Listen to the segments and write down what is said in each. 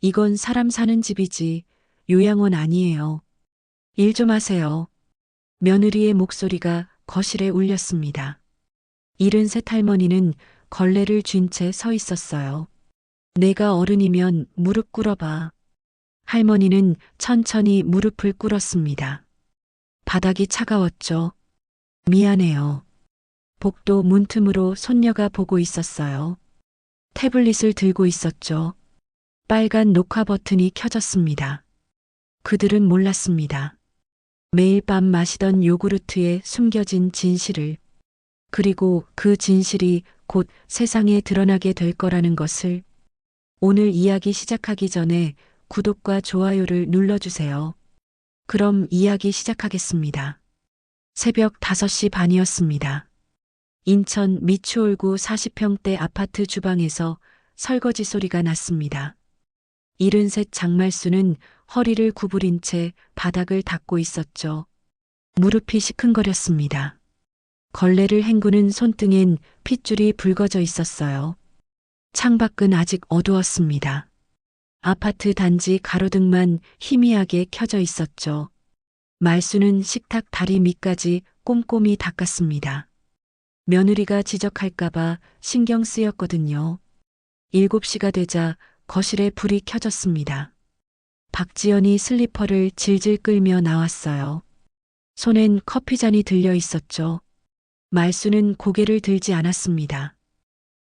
이건 사람 사는 집이지 요양원 아니에요. 일 좀 하세요. 며느리의 목소리가 거실에 울렸습니다. 73 할머니는 걸레를 쥔 채 서 있었어요. 내가 어른이면 무릎 꿇어봐. 할머니는 천천히 무릎을 꿇었습니다. 바닥이 차가웠죠. 미안해요. 복도 문틈으로 손녀가 보고 있었어요. 태블릿을 들고 있었죠. 빨간 녹화 버튼이 켜졌습니다. 그들은 몰랐습니다. 매일 밤 마시던 요구르트에 숨겨진 진실을, 그리고 그 진실이 곧 세상에 드러나게 될 거라는 것을. 오늘 이야기 시작하기 전에 구독과 좋아요를 눌러주세요. 그럼 이야기 시작하겠습니다. 새벽 5시 반이었습니다. 인천 미추홀구 40평대 아파트 주방에서 설거지 소리가 났습니다. 73 장말수는 허리를 구부린 채 바닥을 닦고 있었죠. 무릎이 시큰거렸습니다. 걸레를 헹구는 손등엔 핏줄이 붉어져 있었어요. 창밖은 아직 어두웠습니다. 아파트 단지 가로등만 희미하게 켜져 있었죠. 말수는 식탁 다리 밑까지 꼼꼼히 닦았습니다. 며느리가 지적할까봐 신경 쓰였거든요. 7시가 되자 거실에 불이 켜졌습니다. 박지연이 슬리퍼를 질질 끌며 나왔어요. 손엔 커피잔이 들려 있었죠. 말수는 고개를 들지 않았습니다.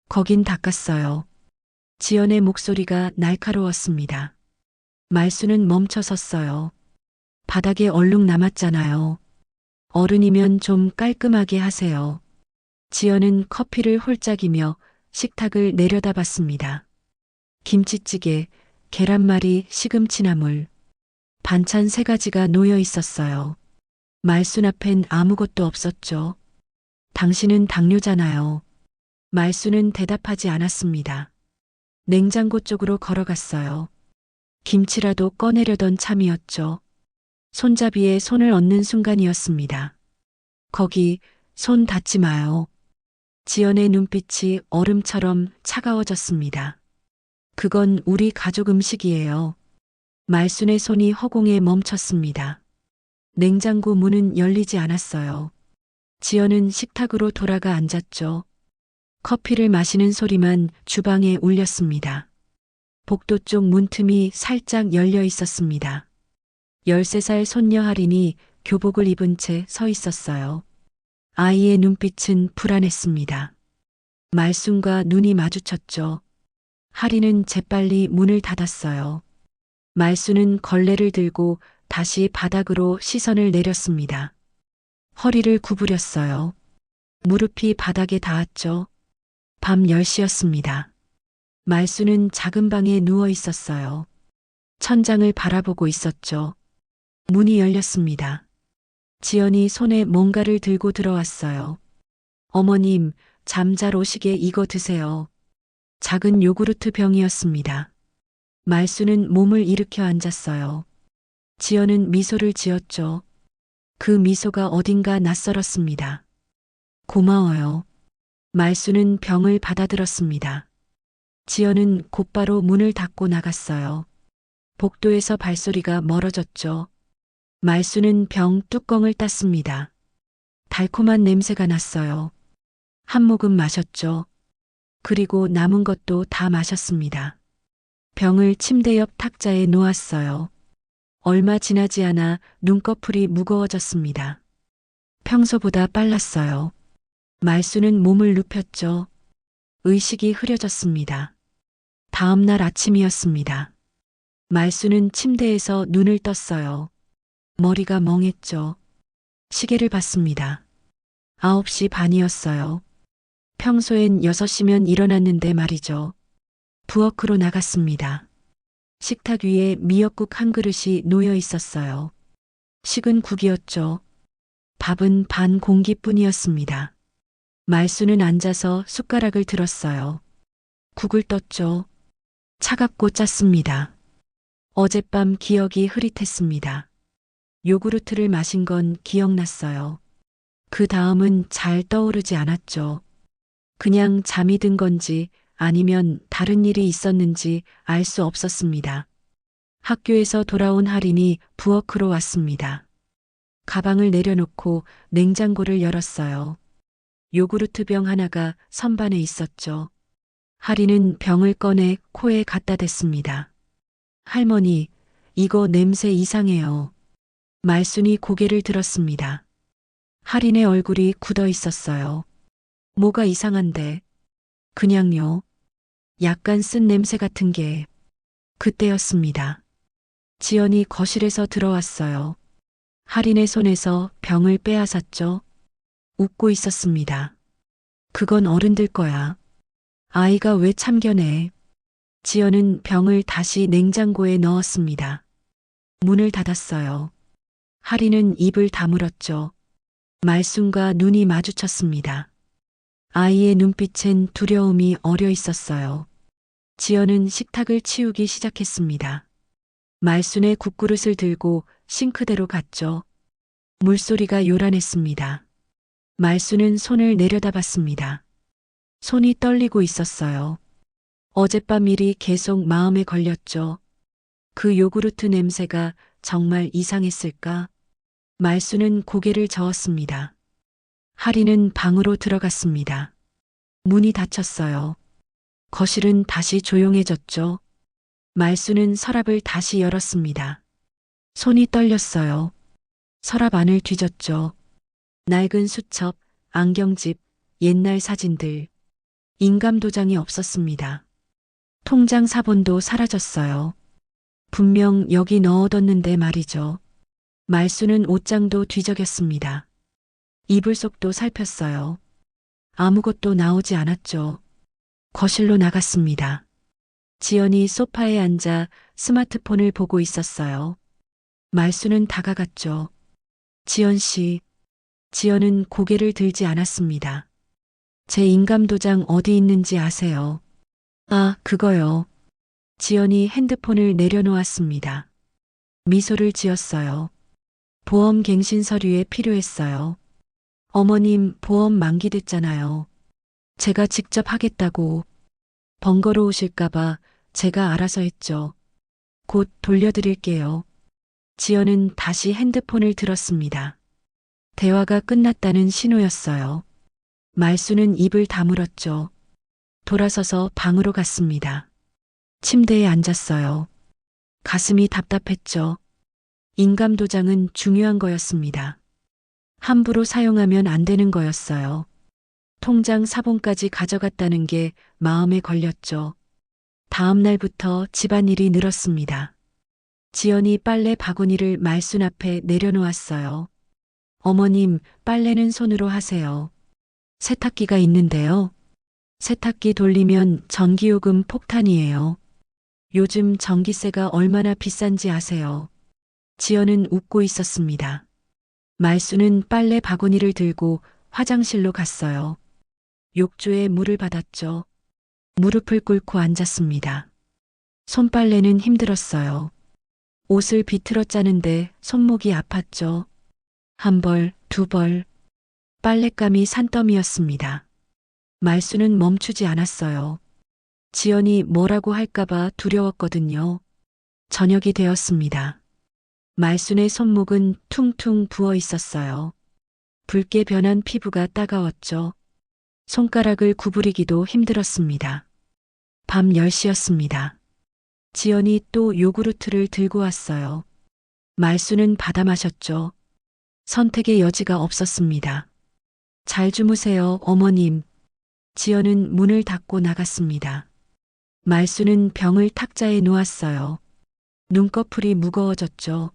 거긴 닦았어요. 지연의 목소리가 날카로웠습니다. 말수는 멈춰 섰어요. 바닥에 얼룩 남았잖아요. 어른이면 좀 깔끔하게 하세요. 지연은 커피를 홀짝이며 식탁을 내려다봤습니다. 김치찌개, 계란말이, 시금치나물, 반찬 3가지가 놓여 있었어요. 말순 앞엔 아무것도 없었죠. 당신은 당뇨잖아요. 말순은 대답하지 않았습니다. 냉장고 쪽으로 걸어갔어요. 김치라도 꺼내려던 참이었죠. 손잡이에 손을 얹는 순간이었습니다. 거기 손 닿지 마요. 지연의 눈빛이 얼음처럼 차가워졌습니다. 그건 우리 가족 음식이에요. 말순의 손이 허공에 멈췄습니다. 냉장고 문은 열리지 않았어요. 지연은 식탁으로 돌아가 앉았죠. 커피를 마시는 소리만 주방에 울렸습니다. 복도 쪽 문틈이 살짝 열려 있었습니다. 13살 손녀 할인이 교복을 입은 채 서 있었어요. 아이의 눈빛은 불안했습니다. 말순과 눈이 마주쳤죠. 할인은 재빨리 문을 닫았어요. 말순은 걸레를 들고 다시 바닥으로 시선을 내렸습니다. 허리를 구부렸어요. 무릎이 바닥에 닿았죠. 밤 10시였습니다. 말순은 작은 방에 누워 있었어요. 천장을 바라보고 있었죠. 문이 열렸습니다. 지연이 손에 뭔가를 들고 들어왔어요. 어머님, 잠 잘 오시게 이거 드세요. 작은 요구르트 병이었습니다. 말수는 몸을 일으켜 앉았어요. 지연은 미소를 지었죠. 그 미소가 어딘가 낯설었습니다. 고마워요. 말수는 병을 받아들었습니다. 지연은 곧바로 문을 닫고 나갔어요. 복도에서 발소리가 멀어졌죠. 말수는 병 뚜껑을 땄습니다. 달콤한 냄새가 났어요. 한 모금 마셨죠. 그리고 남은 것도 다 마셨습니다. 병을 침대 옆 탁자에 놓았어요. 얼마 지나지 않아 눈꺼풀이 무거워졌습니다. 평소보다 빨랐어요. 말수는 몸을 눕혔죠. 의식이 흐려졌습니다. 다음 날 아침이었습니다. 말수는 침대에서 눈을 떴어요. 머리가 멍했죠. 시계를 봤습니다. 9시 반이었어요. 평소엔 6시면 일어났는데 말이죠. 부엌으로 나갔습니다. 식탁 위에 미역국 한 그릇이 놓여 있었어요. 식은 국이었죠. 밥은 반 공기뿐이었습니다. 말수는 앉아서 숟가락을 들었어요. 국을 떴죠. 차갑고 짰습니다. 어젯밤 기억이 흐릿했습니다. 요구르트를 마신 건 기억났어요. 그 다음은 잘 떠오르지 않았죠. 그냥 잠이 든 건지 아니면 다른 일이 있었는지 알 수 없었습니다. 학교에서 돌아온 할인이 부엌으로 왔습니다. 가방을 내려놓고 냉장고를 열었어요. 요구르트 병 하나가 선반에 있었죠. 할인은 병을 꺼내 코에 갖다 댔습니다. 할머니, 이거 냄새 이상해요. 말순이 고개를 들었습니다. 할인의 얼굴이 굳어 있었어요. 뭐가 이상한데? 그냥요. 약간 쓴 냄새 같은 게. 그때였습니다. 지연이 거실에서 들어왔어요. 할인의 손에서 병을 빼앗았죠. 웃고 있었습니다. 그건 어른들 거야. 아이가 왜 참견해? 지연은 병을 다시 냉장고에 넣었습니다. 문을 닫았어요. 할인은 입을 다물었죠. 말순과 눈이 마주쳤습니다. 아이의 눈빛엔 두려움이 어려 있었어요. 지연은 식탁을 치우기 시작했습니다. 말순의 국그릇을 들고 싱크대로 갔죠. 물소리가 요란했습니다. 말순은 손을 내려다봤습니다. 손이 떨리고 있었어요. 어젯밤 일이 계속 마음에 걸렸죠. 그 요구르트 냄새가 정말 이상했을까? 말순은 고개를 저었습니다. 할인은 방으로 들어갔습니다. 문이 닫혔어요. 거실은 다시 조용해졌죠. 말순은 서랍을 다시 열었습니다. 손이 떨렸어요. 서랍 안을 뒤졌죠. 낡은 수첩, 안경집, 옛날 사진들. 인감 도장이 없었습니다. 통장 사본도 사라졌어요. 분명 여기 넣어뒀는데 말이죠. 말순은 옷장도 뒤적였습니다. 이불 속도 살폈어요. 아무것도 나오지 않았죠. 거실로 나갔습니다. 지연이 소파에 앉아 스마트폰을 보고 있었어요. 말순은 다가갔죠. 지연 씨. 지연은 고개를 들지 않았습니다. 제 인감도장 어디 있는지 아세요? 아, 그거요. 지연이 핸드폰을 내려놓았습니다. 미소를 지었어요. 보험 갱신 서류에 필요했어요. 어머님 보험 만기됐잖아요. 제가 직접 하겠다고. 번거로우실까봐 제가 알아서 했죠. 곧 돌려드릴게요. 지연은 다시 핸드폰을 들었습니다. 대화가 끝났다는 신호였어요. 말순은 입을 다물었죠. 돌아서서 방으로 갔습니다. 침대에 앉았어요. 가슴이 답답했죠. 인감도장은 중요한 거였습니다. 함부로 사용하면 안 되는 거였어요. 통장 사본까지 가져갔다는 게 마음에 걸렸죠. 다음 날부터 집안일이 늘었습니다. 지연이 빨래 바구니를 말순 앞에 내려놓았어요. 어머님, 빨래는 손으로 하세요. 세탁기가 있는데요. 세탁기 돌리면 전기요금 폭탄이에요. 요즘 전기세가 얼마나 비싼지 아세요? 지연은 웃고 있었습니다. 말순은 빨래 바구니를 들고 화장실로 갔어요. 욕조에 물을 받았죠. 무릎을 꿇고 앉았습니다. 손빨래는 힘들었어요. 옷을 비틀어 짜는데 손목이 아팠죠. 한 벌, 두 벌. 빨랫감이 산더미였습니다. 말순은 멈추지 않았어요. 지연이 뭐라고 할까봐 두려웠거든요. 저녁이 되었습니다. 말순의 손목은 퉁퉁 부어 있었어요. 붉게 변한 피부가 따가웠죠. 손가락을 구부리기도 힘들었습니다. 밤 10시였습니다. 지연이 또 요구르트를 들고 왔어요. 말순은 받아 마셨죠. 선택의 여지가 없었습니다. 잘 주무세요, 어머님. 지연은 문을 닫고 나갔습니다. 말순은 병을 탁자에 놓았어요. 눈꺼풀이 무거워졌죠.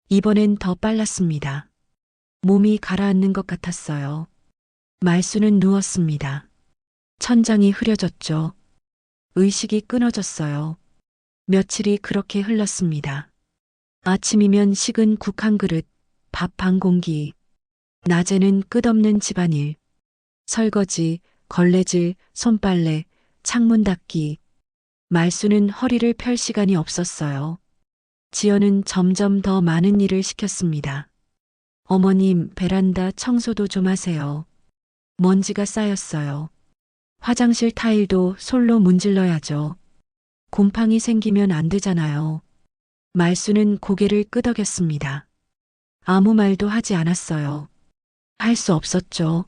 이번엔 더 빨랐습니다. 몸이 가라앉는 것 같았어요. 말순은 누웠습니다. 천장이 흐려졌죠. 의식이 끊어졌어요. 며칠이 그렇게 흘렀습니다. 아침이면 식은 국 한 그릇, 밥 반 공기. 낮에는 끝없는 집안일. 설거지, 걸레질, 손빨래, 창문 닦기. 말순은 허리를 펼 시간이 없었어요. 지연은 점점 더 많은 일을 시켰습니다. 어머님, 베란다 청소도 좀 하세요. 먼지가 쌓였어요. 화장실 타일도 솔로 문질러야죠. 곰팡이 생기면 안 되잖아요. 말수는 고개를 끄덕였습니다. 아무 말도 하지 않았어요. 할 수 없었죠.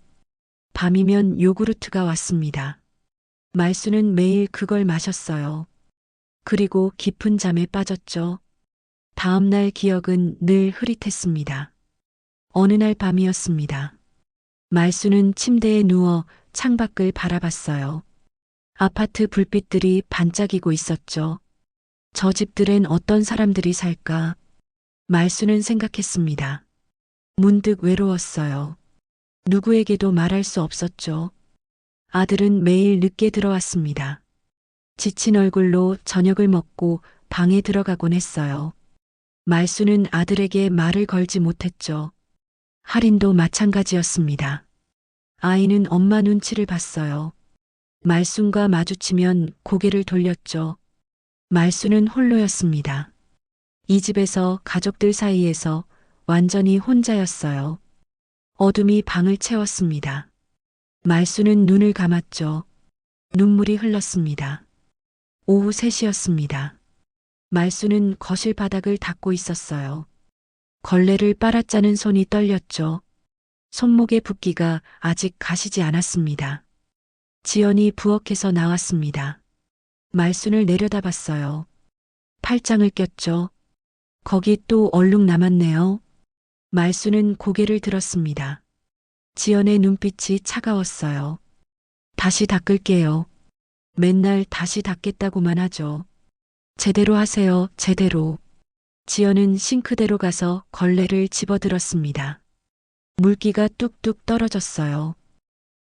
밤이면 요구르트가 왔습니다. 말수는 매일 그걸 마셨어요. 그리고 깊은 잠에 빠졌죠. 다음 날 기억은 늘 흐릿했습니다. 어느 날 밤이었습니다. 말수는 침대에 누워 창밖을 바라봤어요. 아파트 불빛들이 반짝이고 있었죠. 저 집들엔 어떤 사람들이 살까? 말수는 생각했습니다. 문득 외로웠어요. 누구에게도 말할 수 없었죠. 아들은 매일 늦게 들어왔습니다. 지친 얼굴로 저녁을 먹고 방에 들어가곤 했어요. 말수는 아들에게 말을 걸지 못했죠. 할인도 마찬가지였습니다. 아이는 엄마 눈치를 봤어요. 말순과 마주치면 고개를 돌렸죠. 말수는 홀로였습니다. 이 집에서 가족들 사이에서 완전히 혼자였어요. 어둠이 방을 채웠습니다. 말수는 눈을 감았죠. 눈물이 흘렀습니다. 오후 3시였습니다. 말수는 거실 바닥을 닦고 있었어요. 걸레를 빨아짜는 손이 떨렸죠. 손목의 붓기가 아직 가시지 않았습니다. 지연이 부엌에서 나왔습니다. 말순을 내려다봤어요. 팔짱을 꼈죠. 거기 또 얼룩 남았네요. 말수는 고개를 들었습니다. 지연의 눈빛이 차가웠어요. 다시 닦을게요. 맨날 다시 닦겠다고만 하죠. 제대로 하세요, 제대로. 지연은 싱크대로 가서 걸레를 집어들었습니다. 물기가 뚝뚝 떨어졌어요.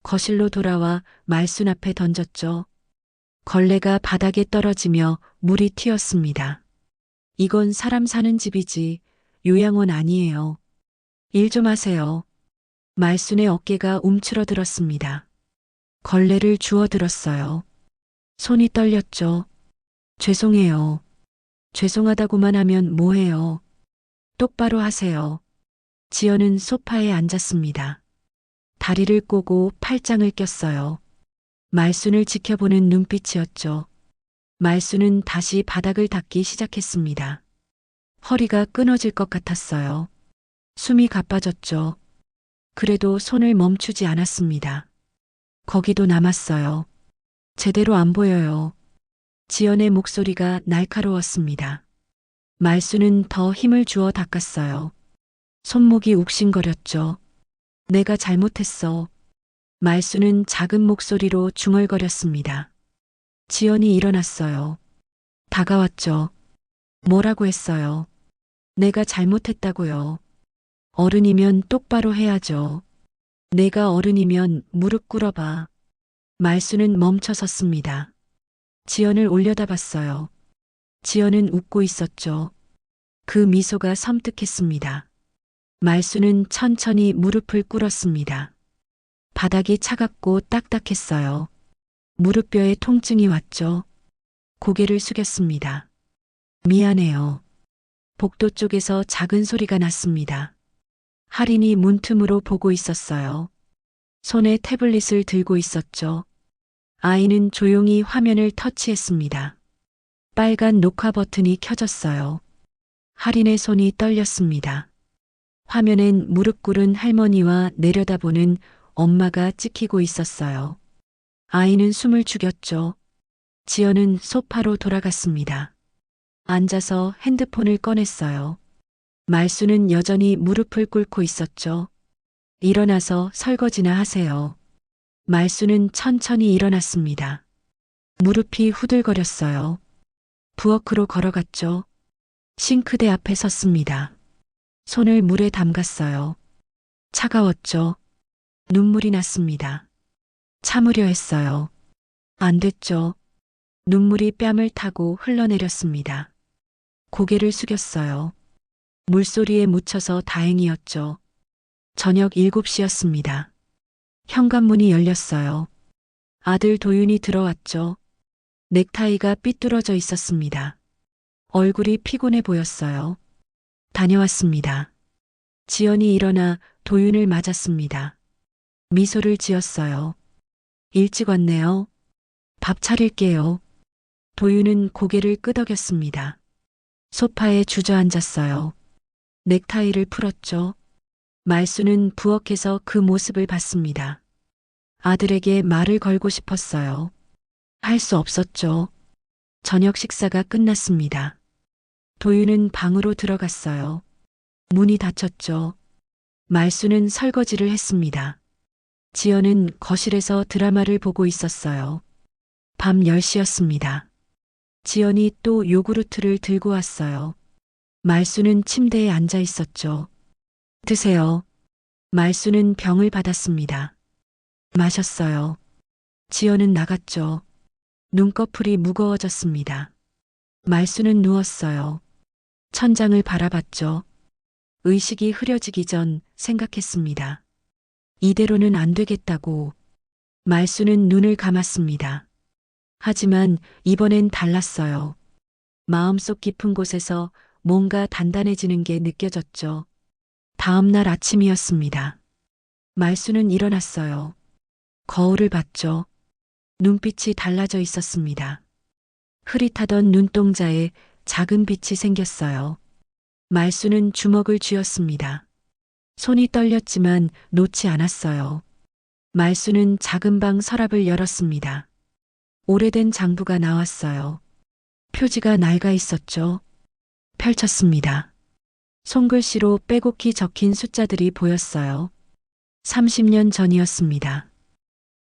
거실로 돌아와 말순 앞에 던졌죠. 걸레가 바닥에 떨어지며 물이 튀었습니다. 이건 사람 사는 집이지 요양원 아니에요. 일 좀 하세요. 말순의 어깨가 움츠러들었습니다. 걸레를 주워들었어요. 손이 떨렸죠. 죄송해요. 죄송하다고만 하면 뭐해요. 똑바로 하세요. 지연은 소파에 앉았습니다. 다리를 꼬고 팔짱을 꼈어요. 말순을 지켜보는 눈빛이었죠. 말순은 다시 바닥을 닦기 시작했습니다. 허리가 끊어질 것 같았어요. 숨이 가빠졌죠. 그래도 손을 멈추지 않았습니다. 거기도 남았어요. 제대로 안 보여요. 지연의 목소리가 날카로웠습니다. 말수는 더 힘을 주어 닦았어요. 손목이 욱신거렸죠. 내가 잘못했어. 말수는 작은 목소리로 중얼거렸습니다. 지연이 일어났어요. 다가왔죠. 뭐라고 했어요? 내가 잘못했다고요. 어른이면 똑바로 해야죠. 내가 어른이면 무릎 꿇어봐. 말수는 멈춰 섰습니다. 지연을 올려다봤어요. 지연은 웃고 있었죠. 그 미소가 섬뜩했습니다. 말수는 천천히 무릎을 꿇었습니다. 바닥이 차갑고 딱딱했어요. 무릎뼈에 통증이 왔죠. 고개를 숙였습니다. 미안해요. 복도 쪽에서 작은 소리가 났습니다. 할인이 문틈으로 보고 있었어요. 손에 태블릿을 들고 있었죠. 아이는 조용히 화면을 터치했습니다. 빨간 녹화 버튼이 켜졌어요. 할인의 손이 떨렸습니다. 화면엔 무릎 꿇은 할머니와 내려다보는 엄마가 찍히고 있었어요. 아이는 숨을 죽였죠. 지연은 소파로 돌아갔습니다. 앉아서 핸드폰을 꺼냈어요. 말수는 여전히 무릎을 꿇고 있었죠. 일어나서 설거지나 하세요. 말수는 천천히 일어났습니다. 무릎이 후들거렸어요. 부엌으로 걸어갔죠. 싱크대 앞에 섰습니다. 손을 물에 담갔어요. 차가웠죠. 눈물이 났습니다. 참으려 했어요. 안 됐죠. 눈물이 뺨을 타고 흘러내렸습니다. 고개를 숙였어요. 물소리에 묻혀서 다행이었죠. 저녁 7시였습니다. 현관문이 열렸어요. 아들 도윤이 들어왔죠. 넥타이가 삐뚤어져 있었습니다. 얼굴이 피곤해 보였어요. 다녀왔습니다. 지연이 일어나 도윤을 맞았습니다. 미소를 지었어요. 일찍 왔네요. 밥 차릴게요. 도윤은 고개를 끄덕였습니다. 소파에 주저앉았어요. 넥타이를 풀었죠. 말수는 부엌에서 그 모습을 봤습니다. 아들에게 말을 걸고 싶었어요. 할 수 없었죠. 저녁 식사가 끝났습니다. 도윤은 방으로 들어갔어요. 문이 닫혔죠. 말수는 설거지를 했습니다. 지연은 거실에서 드라마를 보고 있었어요. 밤 10시였습니다. 지연이 또 요구르트를 들고 왔어요. 말수는 침대에 앉아 있었죠. 드세요. 말수는 병을 받았습니다. 마셨어요. 지연은 나갔죠. 눈꺼풀이 무거워졌습니다. 말수는 누웠어요. 천장을 바라봤죠. 의식이 흐려지기 전 생각했습니다. 이대로는 안 되겠다고. 말수는 눈을 감았습니다. 하지만 이번엔 달랐어요. 마음속 깊은 곳에서 뭔가 단단해지는 게 느껴졌죠. 다음 날 아침이었습니다. 말수는 일어났어요. 거울을 봤죠. 눈빛이 달라져 있었습니다. 흐릿하던 눈동자에 작은 빛이 생겼어요. 말수는 주먹을 쥐었습니다. 손이 떨렸지만 놓지 않았어요. 말수는 작은 방 서랍을 열었습니다. 오래된 장부가 나왔어요. 표지가 낡아 있었죠. 펼쳤습니다. 손글씨로 빼곡히 적힌 숫자들이 보였어요. 30년 전이었습니다.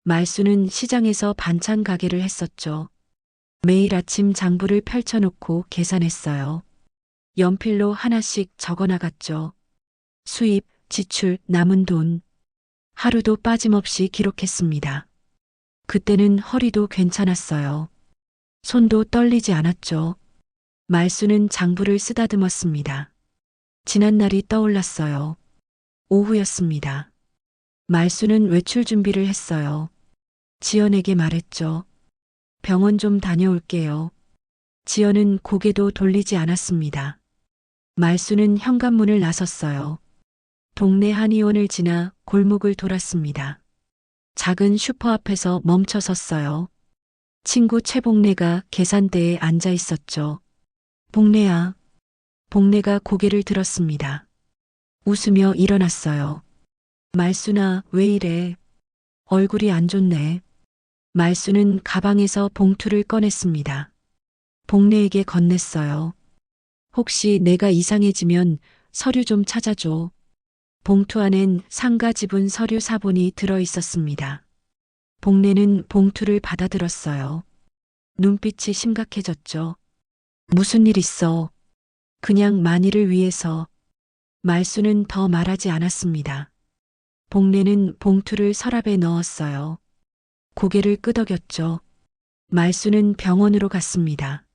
말수는 시장에서 반찬 가게를 했었죠. 매일 아침 장부를 펼쳐놓고 계산했어요. 연필로 하나씩 적어나갔죠. 수입, 지출, 남은 돈. 하루도 빠짐없이 기록했습니다. 그때는 허리도 괜찮았어요. 손도 떨리지 않았죠. 말수는 장부를 쓰다듬었습니다. 지난 날이 떠올랐어요. 오후였습니다. 말수는 외출 준비를 했어요. 지연에게 말했죠. 병원 좀 다녀올게요. 지연은 고개도 돌리지 않았습니다. 말수는 현관문을 나섰어요. 동네 한의원을 지나 골목을 돌았습니다. 작은 슈퍼 앞에서 멈춰 섰어요. 친구 최복래가 계산대에 앉아 있었죠. 복래야. 복래가 고개를 들었습니다. 웃으며 일어났어요. 말수나 왜 이래? 얼굴이 안 좋네. 말수는 가방에서 봉투를 꺼냈습니다. 복래에게 건넸어요. 혹시 내가 이상해지면 서류 좀 찾아줘. 봉투 안엔 상가 지분 서류 사본이 들어 있었습니다. 복래는 봉투를 받아들었어요. 눈빛이 심각해졌죠. 무슨 일 있어? 그냥 만일을 위해서. 말수는 더 말하지 않았습니다. 복래는 봉투를 서랍에 넣었어요. 고개를 끄덕였죠. 말수는 병원으로 갔습니다.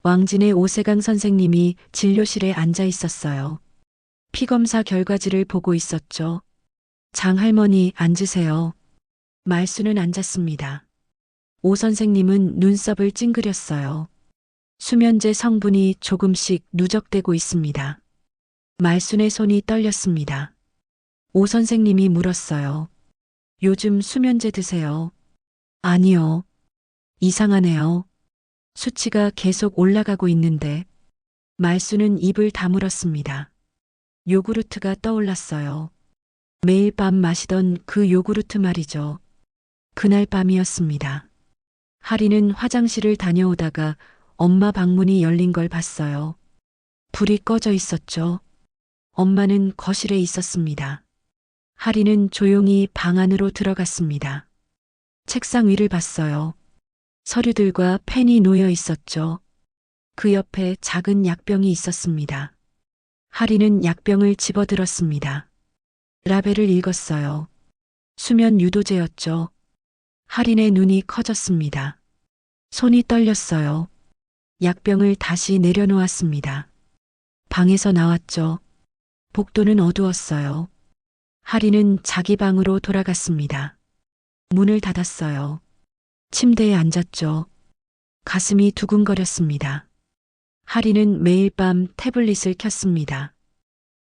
왕진의 오세강 선생님이 진료실에 앉아 있었어요. 피검사 결과지를 보고 있었죠. 장할머니 앉으세요. 말수는 앉았습니다. 오 선생님은 눈썹을 찡그렸어요. 수면제 성분이 조금씩 누적되고 있습니다. 말순의 손이 떨렸습니다. 오 선생님이 물었어요. 요즘 수면제 드세요? 아니요. 이상하네요. 수치가 계속 올라가고 있는데. 말수는 입을 다물었습니다. 요구르트가 떠올랐어요. 매일 밤 마시던 그 요구르트 말이죠. 그날 밤이었습니다. 하리는 화장실을 다녀오다가 엄마 방문이 열린 걸 봤어요. 불이 꺼져 있었죠. 엄마는 거실에 있었습니다. 하리는 조용히 방 안으로 들어갔습니다. 책상 위를 봤어요. 서류들과 펜이 놓여 있었죠. 그 옆에 작은 약병이 있었습니다. 하리는 약병을 집어들었습니다. 라벨을 읽었어요. 수면 유도제였죠. 하린의 눈이 커졌습니다. 손이 떨렸어요. 약병을 다시 내려놓았습니다. 방에서 나왔죠. 복도는 어두웠어요. 하린은 자기 방으로 돌아갔습니다. 문을 닫았어요. 침대에 앉았죠. 가슴이 두근거렸습니다. 하린은 매일 밤 태블릿을 켰습니다.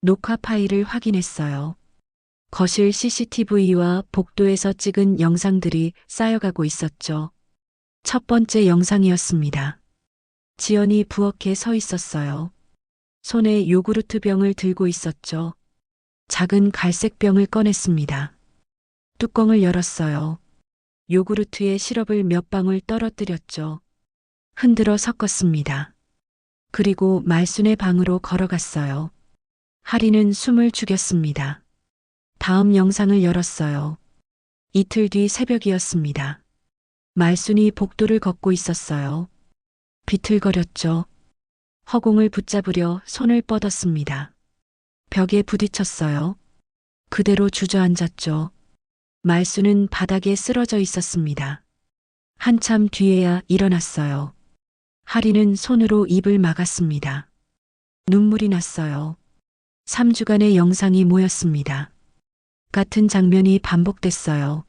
녹화 파일을 확인했어요. 거실 CCTV와 복도에서 찍은 영상들이 쌓여가고 있었죠. 첫 번째 영상이었습니다. 지연이 부엌에 서 있었어요. 손에 요구르트 병을 들고 있었죠. 작은 갈색 병을 꺼냈습니다. 뚜껑을 열었어요. 요구르트에 시럽을 몇 방울 떨어뜨렸죠. 흔들어 섞었습니다. 그리고 말순의 방으로 걸어갔어요. 하리는 숨을 죽였습니다. 다음 영상을 열었어요. 이틀 뒤 새벽이었습니다. 말순이 복도를 걷고 있었어요. 비틀거렸죠. 허공을 붙잡으려 손을 뻗었습니다. 벽에 부딪혔어요. 그대로 주저앉았죠. 말순은 바닥에 쓰러져 있었습니다. 한참 뒤에야 일어났어요. 하리는 손으로 입을 막았습니다. 눈물이 났어요. 3주간의 영상이 모였습니다. 같은 장면이 반복됐어요.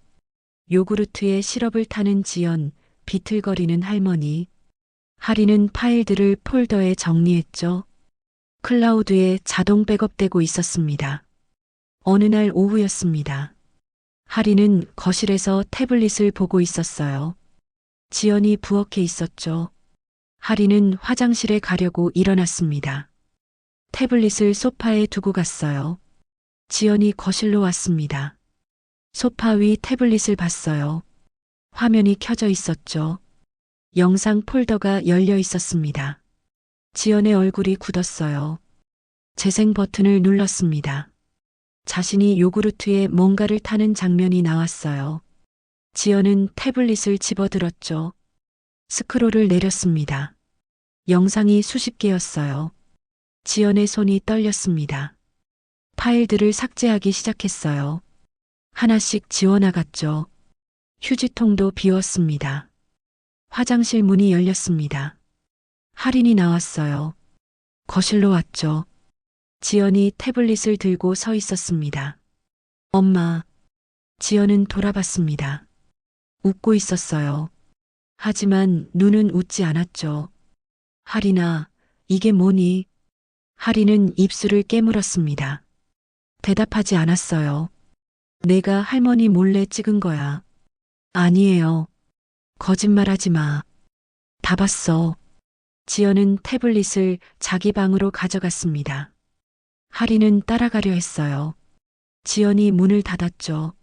요구르트에 시럽을 타는 지연, 비틀거리는 할머니. 하리는 파일들을 폴더에 정리했죠. 클라우드에 자동 백업되고 있었습니다. 어느 날 오후였습니다. 하리는 거실에서 태블릿을 보고 있었어요. 지연이 부엌에 있었죠. 하리는 화장실에 가려고 일어났습니다. 태블릿을 소파에 두고 갔어요. 지연이 거실로 왔습니다. 소파 위 태블릿을 봤어요. 화면이 켜져 있었죠. 영상 폴더가 열려 있었습니다. 지연의 얼굴이 굳었어요. 재생 버튼을 눌렀습니다. 자신이 요구르트에 뭔가를 타는 장면이 나왔어요. 지연은 태블릿을 집어들었죠. 스크롤을 내렸습니다. 영상이 수십 개였어요. 지연의 손이 떨렸습니다. 파일들을 삭제하기 시작했어요. 하나씩 지워나갔죠. 휴지통도 비웠습니다. 화장실 문이 열렸습니다. 할인이 나왔어요. 거실로 왔죠. 지연이 태블릿을 들고 서 있었습니다. 엄마. 지연은 돌아봤습니다. 웃고 있었어요. 하지만 눈은 웃지 않았죠. 할인아, 이게 뭐니? 할인은 입술을 깨물었습니다. 대답하지 않았어요. 내가 할머니 몰래 찍은 거야. 아니에요. 거짓말하지 마. 다 봤어. 지연은 태블릿을 자기 방으로 가져갔습니다. 하리는 따라가려 했어요. 지연이 문을 닫았죠.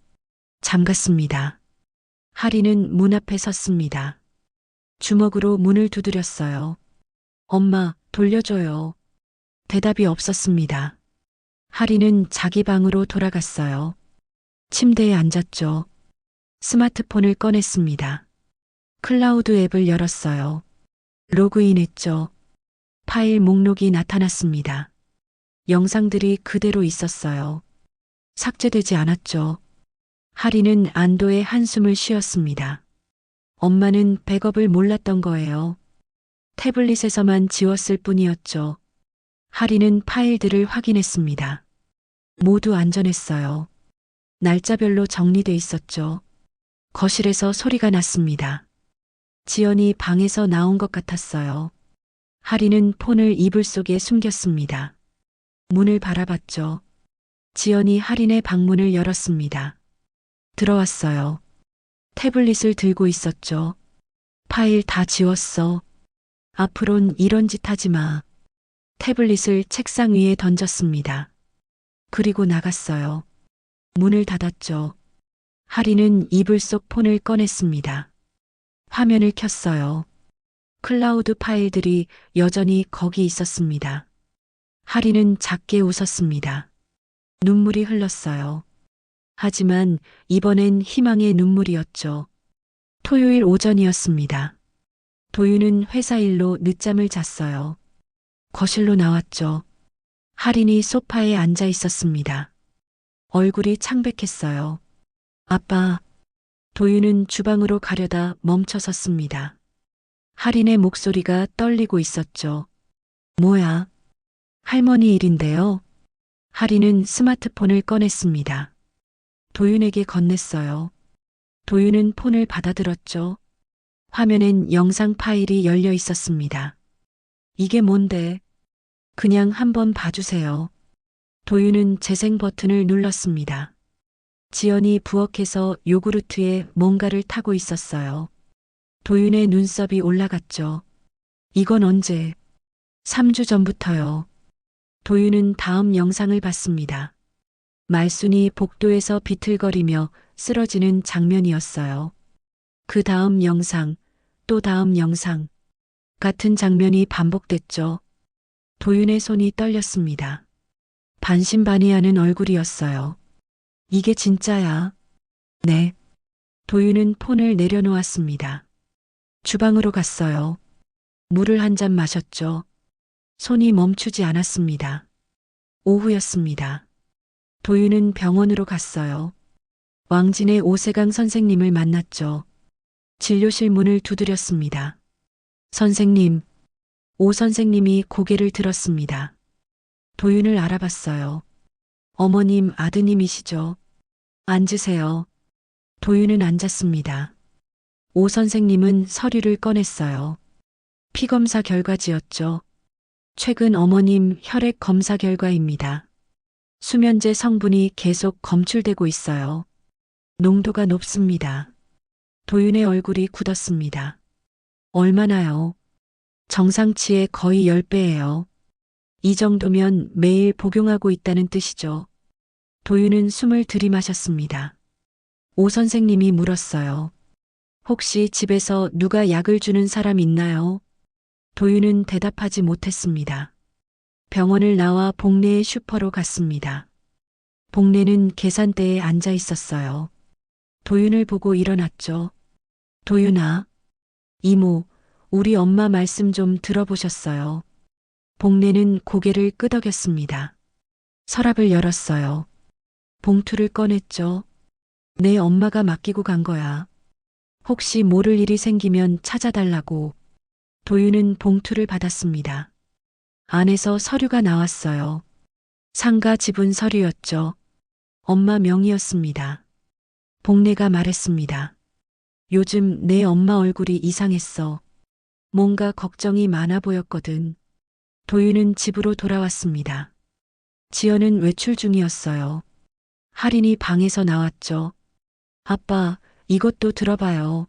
잠갔습니다. 하리는 문 앞에 섰습니다. 주먹으로 문을 두드렸어요. 엄마, 돌려줘요. 대답이 없었습니다. 하리는 자기 방으로 돌아갔어요. 침대에 앉았죠. 스마트폰을 꺼냈습니다. 클라우드 앱을 열었어요. 로그인했죠. 파일 목록이 나타났습니다. 영상들이 그대로 있었어요. 삭제되지 않았죠. 하리는 안도의 한숨을 쉬었습니다. 엄마는 백업을 몰랐던 거예요. 태블릿에서만 지웠을 뿐이었죠. 하리는 파일들을 확인했습니다. 모두 안전했어요. 날짜별로 정리돼 있었죠. 거실에서 소리가 났습니다. 지연이 방에서 나온 것 같았어요. 하리는 폰을 이불 속에 숨겼습니다. 문을 바라봤죠. 지연이 할인의 방문을 열었습니다. 들어왔어요. 태블릿을 들고 있었죠. 파일 다 지웠어. 앞으론 이런 짓 하지 마. 태블릿을 책상 위에 던졌습니다. 그리고 나갔어요. 문을 닫았죠. 하리는 이불 속 폰을 꺼냈습니다. 화면을 켰어요. 클라우드 파일들이 여전히 거기 있었습니다. 하리는 작게 웃었습니다. 눈물이 흘렀어요. 하지만 이번엔 희망의 눈물이었죠. 토요일 오전이었습니다. 도윤은 회사 일로 늦잠을 잤어요. 거실로 나왔죠. 할인이 소파에 앉아 있었습니다. 얼굴이 창백했어요. 아빠. 도윤은 주방으로 가려다 멈춰 섰습니다. 할인의 목소리가 떨리고 있었죠. 뭐야? 할머니 일인데요. 할인은 스마트폰을 꺼냈습니다. 도윤에게 건넸어요. 도윤은 폰을 받아들었죠. 화면엔 영상 파일이 열려 있었습니다. 이게 뭔데? 그냥 한번 봐주세요. 도윤은 재생 버튼을 눌렀습니다. 지연이 부엌에서 요구르트에 뭔가를 타고 있었어요. 도윤의 눈썹이 올라갔죠. 이건 언제? 3주 전부터요. 도윤은 다음 영상을 봤습니다. 말순이 복도에서 비틀거리며 쓰러지는 장면이었어요. 그 다음 영상, 또 다음 영상. 같은 장면이 반복됐죠. 도윤의 손이 떨렸습니다. 반신반의하는 얼굴이었어요. 이게 진짜야? 네. 도윤은 폰을 내려놓았습니다. 주방으로 갔어요. 물을 한 잔 마셨죠. 손이 멈추지 않았습니다. 오후였습니다. 도윤은 병원으로 갔어요. 왕진의 오세강 선생님을 만났죠. 진료실 문을 두드렸습니다. 선생님, 오 선생님이 고개를 들었습니다. 도윤을 알아봤어요. 어머님 아드님이시죠? 앉으세요. 도윤은 앉았습니다. 오 선생님은 서류를 꺼냈어요. 피검사 결과지였죠. 최근 어머님 혈액 검사 결과입니다. 수면제 성분이 계속 검출되고 있어요. 농도가 높습니다. 도윤의 얼굴이 굳었습니다. 얼마나요? 정상치의 거의 10배예요. 이 정도면 매일 복용하고 있다는 뜻이죠. 도윤은 숨을 들이마셨습니다. 오 선생님이 물었어요. 혹시 집에서 누가 약을 주는 사람 있나요? 도윤은 대답하지 못했습니다. 병원을 나와 복내의 슈퍼로 갔습니다. 복내는 계산대에 앉아 있었어요. 도윤을 보고 일어났죠. 도윤아, 이모, 우리 엄마 말씀 좀 들어보셨어요. 복내는 고개를 끄덕였습니다. 서랍을 열었어요. 봉투를 꺼냈죠. 내 엄마가 맡기고 간 거야. 혹시 모를 일이 생기면 찾아달라고. 도윤은 봉투를 받았습니다. 안에서 서류가 나왔어요. 상가 지분 서류였죠. 엄마 명의였습니다. 복내가 말했습니다. 요즘 내 엄마 얼굴이 이상했어. 뭔가 걱정이 많아 보였거든. 도윤은 집으로 돌아왔습니다. 지연은 외출 중이었어요. 할인이 방에서 나왔죠. 아빠, 이것도 들어봐요.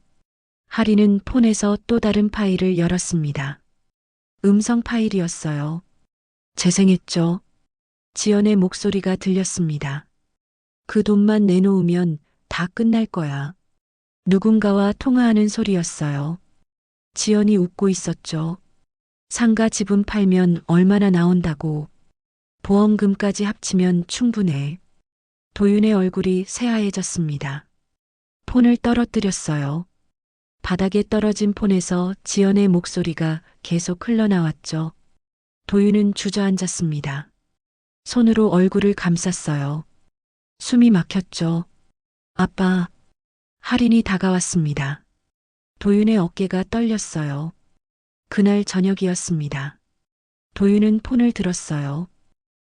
할인은 폰에서 또 다른 파일을 열었습니다. 음성 파일이었어요. 재생했죠. 지연의 목소리가 들렸습니다. 그 돈만 내놓으면 다 끝날 거야. 누군가와 통화하는 소리였어요. 지연이 웃고 있었죠. 상가 지분 팔면 얼마나 나온다고. 보험금까지 합치면 충분해. 도윤의 얼굴이 새하얘졌습니다. 폰을 떨어뜨렸어요. 바닥에 떨어진 폰에서 지연의 목소리가 계속 흘러나왔죠. 도윤은 주저앉았습니다. 손으로 얼굴을 감쌌어요. 숨이 막혔죠. 아빠, 할인이 다가왔습니다. 도윤의 어깨가 떨렸어요. 그날 저녁이었습니다. 도윤은 폰을 들었어요.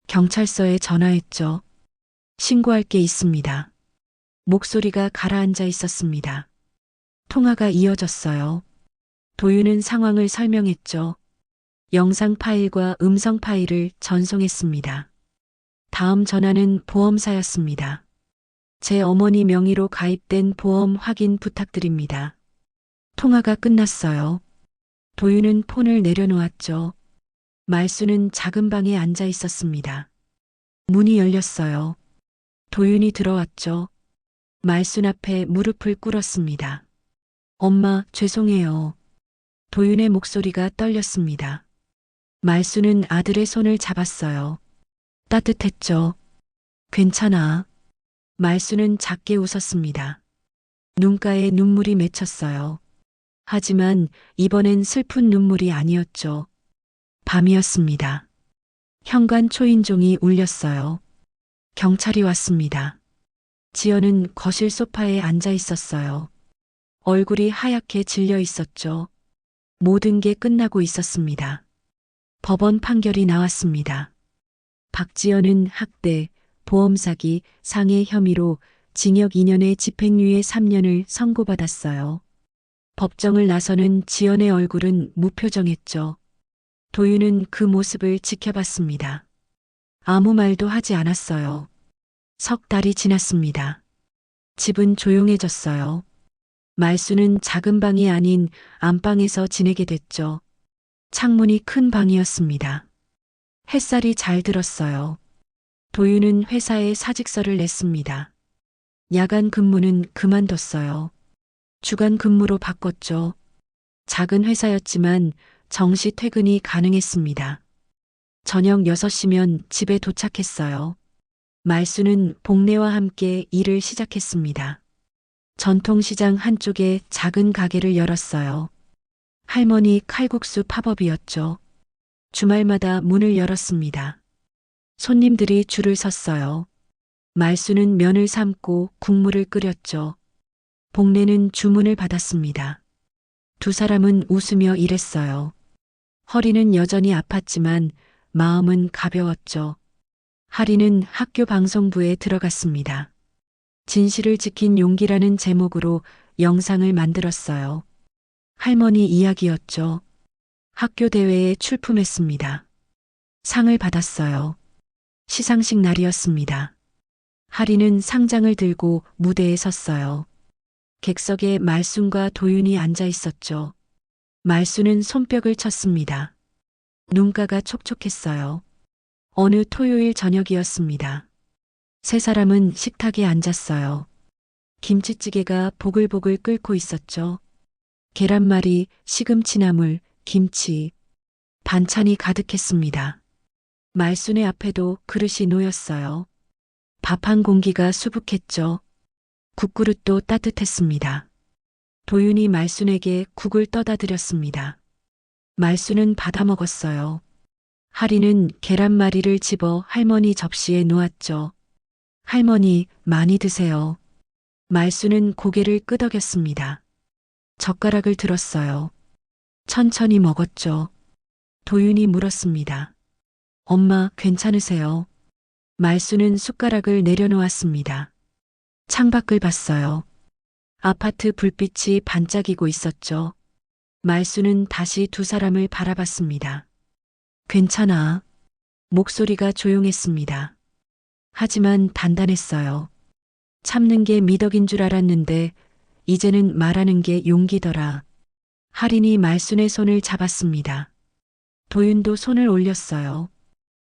경찰서에 전화했죠. 신고할 게 있습니다. 목소리가 가라앉아 있었습니다. 통화가 이어졌어요. 도윤은 상황을 설명했죠. 영상 파일과 음성 파일을 전송했습니다. 다음 전화는 보험사였습니다. 제 어머니 명의로 가입된 보험 확인 부탁드립니다. 통화가 끝났어요. 도윤은 폰을 내려놓았죠. 말수는 작은 방에 앉아 있었습니다. 문이 열렸어요. 도윤이 들어왔죠. 말순 앞에 무릎을 꿇었습니다. 엄마, 죄송해요. 도윤의 목소리가 떨렸습니다. 말순은 아들의 손을 잡았어요. 따뜻했죠. 괜찮아. 말순은 작게 웃었습니다. 눈가에 눈물이 맺혔어요. 하지만 이번엔 슬픈 눈물이 아니었죠. 밤이었습니다. 현관 초인종이 울렸어요. 경찰이 왔습니다. 지연은 거실 소파에 앉아 있었어요. 얼굴이 하얗게 질려 있었죠. 모든 게 끝나고 있었습니다. 법원 판결이 나왔습니다. 박지연은 학대, 보험 사기, 상해 혐의로 징역 2년에 집행유예 3년을 선고받았어요. 법정을 나서는 지연의 얼굴은 무표정했죠. 도윤은 그 모습을 지켜봤습니다. 아무 말도 하지 않았어요. 석 달이 지났습니다. 집은 조용해졌어요. 말수는 작은 방이 아닌 안방에서 지내게 됐죠. 창문이 큰 방이었습니다. 햇살이 잘 들었어요. 도윤은 회사에 사직서를 냈습니다. 야간 근무는 그만뒀어요. 주간 근무로 바꿨죠. 작은 회사였지만 정시 퇴근이 가능했습니다. 저녁 6시면 집에 도착했어요. 말수는 복례와 함께 일을 시작했습니다. 전통시장 한쪽에 작은 가게를 열었어요. 할머니 칼국수 팝업이었죠. 주말마다 문을 열었습니다. 손님들이 줄을 섰어요. 말수는 면을 삶고 국물을 끓였죠. 복례는 주문을 받았습니다. 두 사람은 웃으며 일했어요. 허리는 여전히 아팠지만 마음은 가벼웠죠. 하리는 학교 방송부에 들어갔습니다. 진실을 지킨 용기라는 제목으로 영상을 만들었어요. 할머니 이야기였죠. 학교 대회에 출품했습니다. 상을 받았어요. 시상식 날이었습니다. 하리는 상장을 들고 무대에 섰어요. 객석에 말순과 도윤이 앉아 있었죠. 말순은 손뼉을 쳤습니다. 눈가가 촉촉했어요. 어느 토요일 저녁이었습니다. 세 사람은 식탁에 앉았어요. 김치찌개가 보글보글 끓고 있었죠. 계란말이, 시금치나물, 김치, 반찬이 가득했습니다. 말순의 앞에도 그릇이 놓였어요. 밥 한 공기가 수북했죠. 국그릇도 따뜻했습니다. 도윤이 말순에게 국을 떠다 드렸습니다. 말순은 받아 먹었어요. 하리는 계란말이를 집어 할머니 접시에 놓았죠. 할머니, 많이 드세요. 말순은 고개를 끄덕였습니다. 젓가락을 들었어요. 천천히 먹었죠. 도윤이 물었습니다. 엄마, 괜찮으세요? 말순은 숟가락을 내려놓았습니다. 창밖을 봤어요. 아파트 불빛이 반짝이고 있었죠. 말순은 다시 두 사람을 바라봤습니다. 괜찮아. 목소리가 조용했습니다. 하지만 단단했어요. 참는 게 미덕인 줄 알았는데 이제는 말하는 게 용기더라. 할인이 말순의 손을 잡았습니다. 도윤도 손을 올렸어요.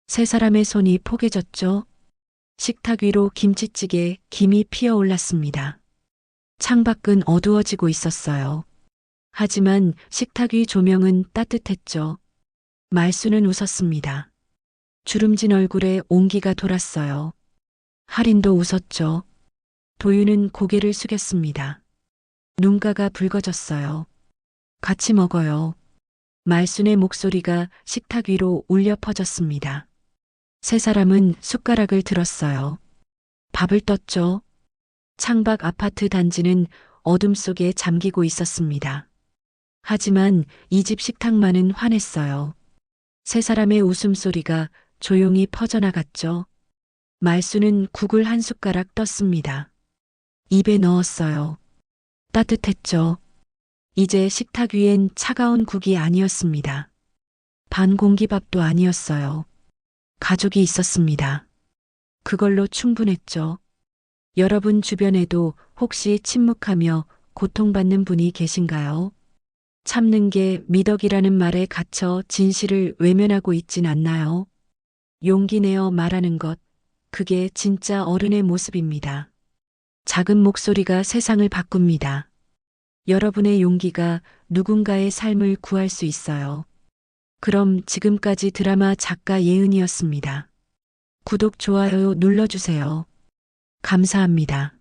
세 사람의 손이 포개졌죠. 식탁 위로 김치찌개, 김이 피어올랐습니다. 창밖은 어두워지고 있었어요. 하지만 식탁 위 조명은 따뜻했죠. 말수는 웃었습니다. 주름진 얼굴에 온기가 돌았어요. 할인도 웃었죠. 도윤은 고개를 숙였습니다. 눈가가 붉어졌어요. 같이 먹어요. 말순의 목소리가 식탁 위로 울려 퍼졌습니다. 세 사람은 숟가락을 들었어요. 밥을 떴죠. 창밖 아파트 단지는 어둠 속에 잠기고 있었습니다. 하지만 이 집 식탁만은 환했어요. 세 사람의 웃음소리가 조용히 퍼져나갔죠. 말수는 국을 한 숟가락 떴습니다. 입에 넣었어요. 따뜻했죠. 이제 식탁 위엔 차가운 국이 아니었습니다. 반 공기밥도 아니었어요. 가족이 있었습니다. 그걸로 충분했죠. 여러분 주변에도 혹시 침묵하며 고통받는 분이 계신가요? 참는 게 미덕이라는 말에 갇혀 진실을 외면하고 있진 않나요? 용기 내어 말하는 것, 그게 진짜 어른의 모습입니다. 작은 목소리가 세상을 바꿉니다. 여러분의 용기가 누군가의 삶을 구할 수 있어요. 그럼 지금까지 드라마 작가 예은이었습니다. 구독, 좋아요 눌러주세요. 감사합니다.